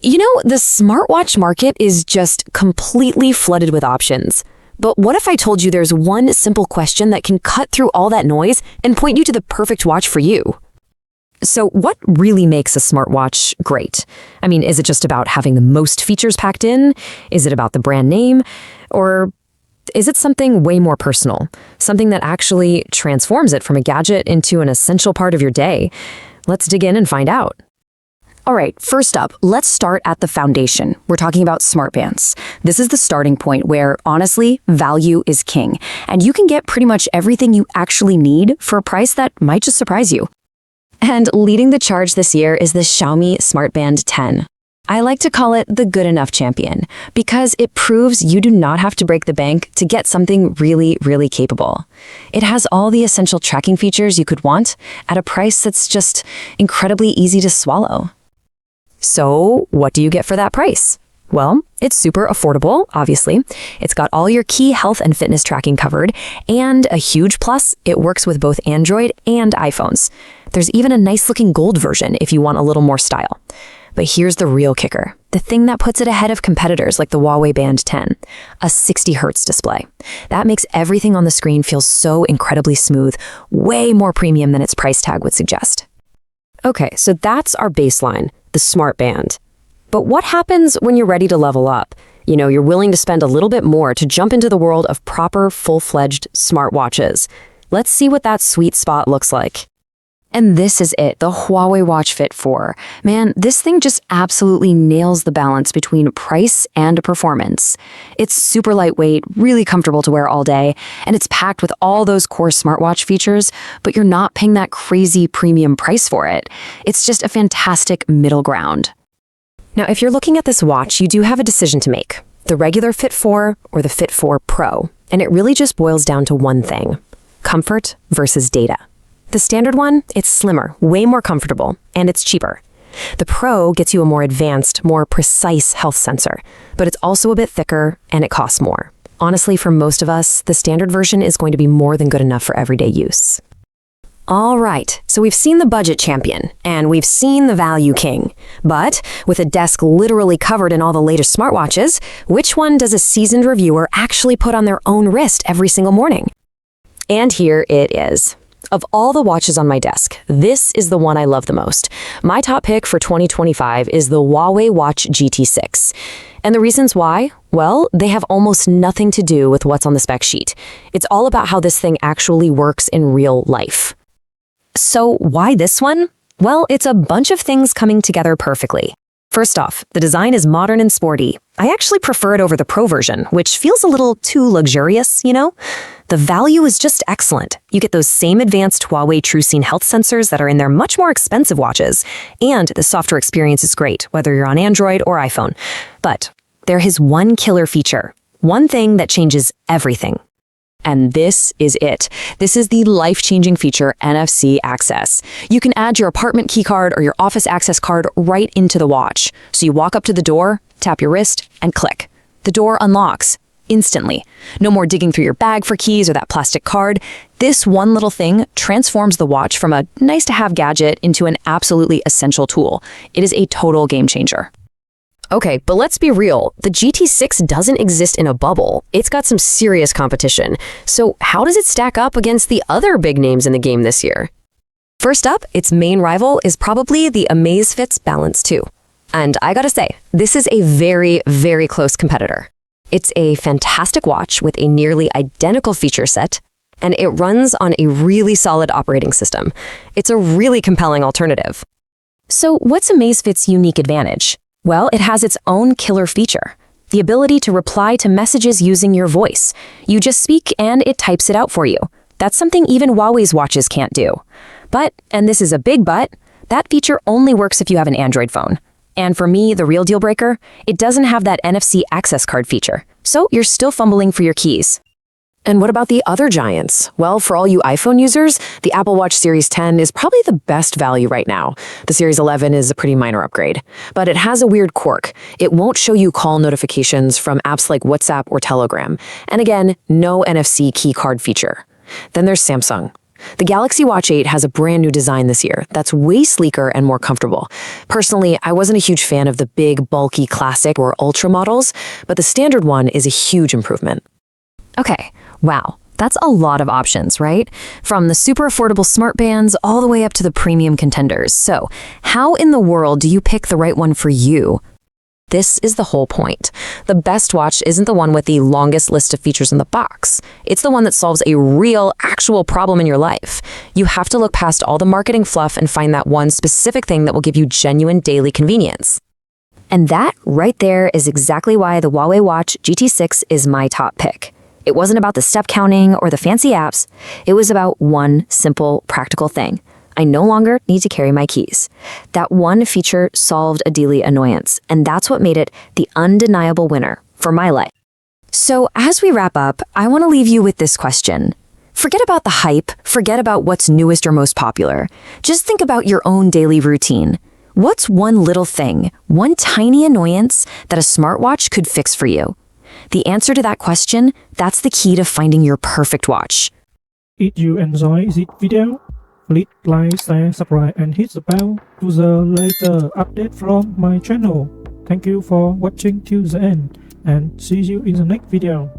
The smartwatch market is just completely flooded with options. But what if I told you there's one simple question that can cut through all that noise and point you to the perfect watch for you? So what really makes a smartwatch great? Is it just about having the most features packed in? Is it about the brand name? Or is it something way more personal? Something that actually transforms it from a gadget into an essential part of your day? Let's dig in and find out. All right, first up, let's start at the foundation. We're talking about smartbands. This is the starting point where, honestly, value is king. And you can get pretty much everything you actually need for a price that might just surprise you. And leading the charge this year is the Xiaomi Smartband 10. I like to call it the good enough champion because it proves you do not have to break the bank to get something really, really capable. It has all the essential tracking features you could want at a price that's just incredibly easy to swallow. So what do you get for that price? Well, it's super affordable, obviously. It's got all your key health and fitness tracking covered, and a huge plus, it works with both Android and iPhones. There's even a nice-looking gold version if you want a little more style. But here's the real kicker, the thing that puts it ahead of competitors like the Huawei Band 10, a 60 Hz display. That makes everything on the screen feel so incredibly smooth, way more premium than its price tag would suggest. Okay, so that's our baseline, the smart band. But what happens when you're ready to level up? You're willing to spend a little bit more to jump into the world of proper, full-fledged smartwatches. Let's see what that sweet spot looks like. And this is it, the Huawei Watch Fit 4. Man, this thing just absolutely nails the balance between price and performance. It's super lightweight, really comfortable to wear all day, and it's packed with all those core smartwatch features, but you're not paying that crazy premium price for it. It's just a fantastic middle ground. Now, if you're looking at this watch, you do have a decision to make, the regular Fit 4 or the Fit 4 Pro, and it really just boils down to one thing, comfort versus data. The standard one, it's slimmer, way more comfortable, and it's cheaper. The Pro gets you a more advanced, more precise health sensor, but it's also a bit thicker and it costs more. Honestly, for most of us, the standard version is going to be more than good enough for everyday use. All right, so we've seen the budget champion, and we've seen the value king. But with a desk literally covered in all the latest smartwatches, which one does a seasoned reviewer actually put on their own wrist every single morning? And here it is. Of all the watches on my desk, this is the one I love the most. My top pick for 2025 is the Huawei Watch GT6. And the reasons why? Well, they have almost nothing to do with what's on the spec sheet. It's all about how this thing actually works in real life. So why this one? Well, it's a bunch of things coming together perfectly. First off, the design is modern and sporty. I actually prefer it over the Pro version, which feels a little too luxurious, The value is just excellent. You get those same advanced Huawei TrueScene health sensors that are in their much more expensive watches, and the software experience is great, whether you're on Android or iPhone. But there is one killer feature, one thing that changes everything. And this is it. This is the life-changing feature, NFC access. You can add your apartment keycard or your office access card right into the watch. So you walk up to the door, tap your wrist, and click. The door unlocks instantly. No more digging through your bag for keys or that plastic card. This one little thing transforms the watch from a nice-to-have gadget into an absolutely essential tool. It is a total game changer. Okay, but let's be real. The GT6 doesn't exist in a bubble. It's got some serious competition. So how does it stack up against the other big names in the game this year? First up, its main rival is probably the Amazfit's Balance 2. And I gotta say, this is a very, very close competitor. It's a fantastic watch with a nearly identical feature set, and it runs on a really solid operating system. It's a really compelling alternative. So what's Amazfit's unique advantage? Well, it has its own killer feature, the ability to reply to messages using your voice. You just speak and it types it out for you. That's something even Huawei's watches can't do. But, and this is a big but, that feature only works if you have an Android phone. And for me, the real deal breaker, it doesn't have that NFC access card feature. So you're still fumbling for your keys. And what about the other giants? Well, for all you iPhone users, the Apple Watch Series 10 is probably the best value right now. The Series 11 is a pretty minor upgrade. But it has a weird quirk. It won't show you call notifications from apps like WhatsApp or Telegram. And again, no NFC key card feature. Then there's Samsung. The Galaxy Watch 8 has a brand new design this year that's way sleeker and more comfortable. Personally, I wasn't a huge fan of the big, bulky Classic or Ultra models, but the standard one is a huge improvement. Okay, wow. That's a lot of options, right? From the super affordable smart bands all the way up to the premium contenders. So, how in the world do you pick the right one for you? This is the whole point. The best watch isn't the one with the longest list of features in the box. It's the one that solves a real, actual problem in your life. You have to look past all the marketing fluff and find that one specific thing that will give you genuine daily convenience. And that right there is exactly why the Huawei Watch GT6 is my top pick. It wasn't about the step counting or the fancy apps. It was about one simple, practical thing. I no longer need to carry my keys. That one feature solved a daily annoyance, and that's what made it the undeniable winner for my life. So as we wrap up, I want to leave you with this question. Forget about the hype, forget about what's newest or most popular. Just think about your own daily routine. What's one little thing, one tiny annoyance that a smartwatch could fix for you? The answer to that question, that's the key to finding your perfect watch. If you enjoy this video, please like, share, subscribe and hit the bell to the later update from my channel. Thank you for watching till the end and see you in the next video.